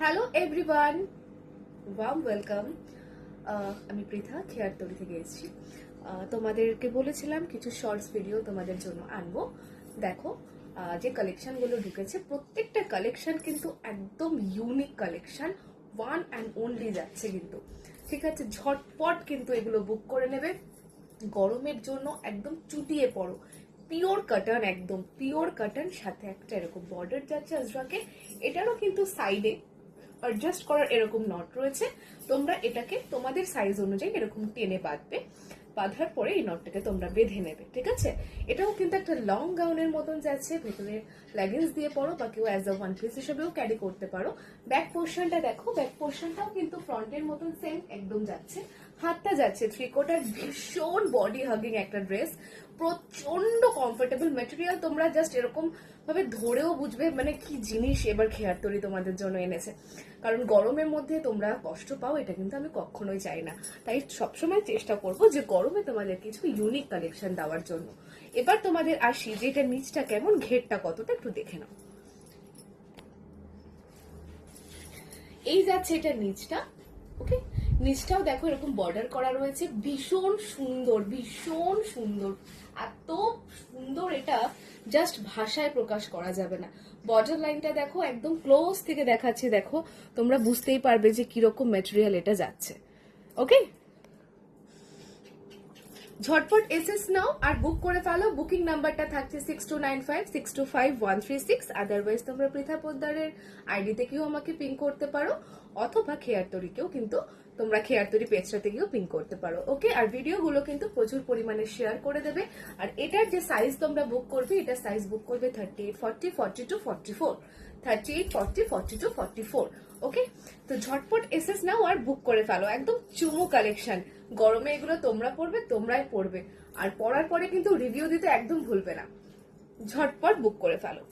Hello everyone, warm welcome. আমি পৃথা খেয়ারতলি থেকে এসেছি। তোমাদেরকে বলেছিলাম কিছু শর্টস ভিডিও তোমাদের জন্য আনবো। দেখো, যে কালেকশনগুলো ঢুকেছে প্রত্যেকটা কালেকশন কিন্তু একদম unique collection, one and only যাচ্ছে কিন্তু। ঠিক আছে, ঝটপট কিন্তু এগুলো বুক করে নেবে। গরমের জন্য একদম চুটিয়ে পড়ো, পিওর কটন, একদম পিওর কটন, সাথে একটা এরকম বর্ডার যাচ্ছে আজরাকে। এটারও কিন্তু সাইডে অ্যাডজাস্ট করার এরকম নট রয়েছে। তোমরা এটাকে তোমাদের সাইজ অনুযায়ী এরকম টেনে বাঁধবে, বাঁধার পরে এই নটটাকে তোমরা বেঁধে নেবে। ঠিক আছে, এটাও কিন্তু একটা লং গাউনের মতন যাচ্ছে, ভেতরে লেগিংস দিয়ে পরো বা কেউ অ্যাজ আ ওয়ান পিস হিসেবেও ক্যারি করতে পারো। ব্যাক পোর্শনটা দেখো, ব্যাক পোর্শনটাও কিন্তু ফ্রন্টের মতন সেম একদম যাচ্ছে। হাতটা যাচ্ছে থ্রি কোটার, ভীষণ বডি হাগিং একটা ড্রেস, প্রচন্ড কমফোর্টেবল ম্যাটেরিয়াল। তোমরা জাস্ট এরকম ভাবে ধরেও বুঝবে মানে কি জিনিস এবার খেয়ারতলি তোমাদের জন্য এনেছে। কারণ গরমের মধ্যে তোমরা কষ্ট পাও, এটা কিন্তু আমি কখনোই চাই না। তাই সবসময় চেষ্টা করবো যে গরমে তোমাদের কিছু ইউনিক কালেকশন দেওয়ার জন্য। এবার তোমাদের আসি যে এটা নিচটা কেমন, ঘেরটা কতটা একটু দেখে নাও। এই যাচ্ছে এটা নিচটা। ওকে, নিচটাও দেখো এরকম বর্ডার করা রয়েছে, ভীষণ সুন্দর, ভীষণ সুন্দর, এত সুন্দর, এটা জাস্ট ভাষায় প্রকাশ করা যাবে না। বর্ডার লাইনটা দেখো, একদম ক্লোজ থেকে দেখাচ্ছি, দেখো তোমরা বুঝতেই পারবে যে কিরকম ম্যাটেরিয়াল এটা যাচ্ছে। ওকে, ঝটপট এসএস নাও আর বুক করে ফেলো। বুকিং নাম্বারটা থাকছে 6295625136। আদারওয়াইজ তোমরা পৃথা পোদ্দারের আইডি থেকেও আমাকে পিং করতে পারো, অথবা খেয়ারতরিকেও কিন্তু তোমরা খেয়ারতরি পেজটা থেকেও পিং করতে পারো। ওকে, আর ভিডিওগুলো কিন্তু প্রচুর পরিমাণে শেয়ার করে দেবে। আর এটার যে সাইজ তোমরা বুক করবে, এটা সাইজ বুক করবে 38, 40, 42, 44, 38, 40, 42, 44। ওকে, তো ঝটপট এসএস নাও আর বুক করে ফেলো। একদম চুমু কালেকশন, গরমে এগুলো তোমরা পরবে, তোমরাই পরবে, আর পরার পরে কিন্তু রিভিউ দিতে একদম ভুলবে না। ঝটপট বুক করে ফেলো।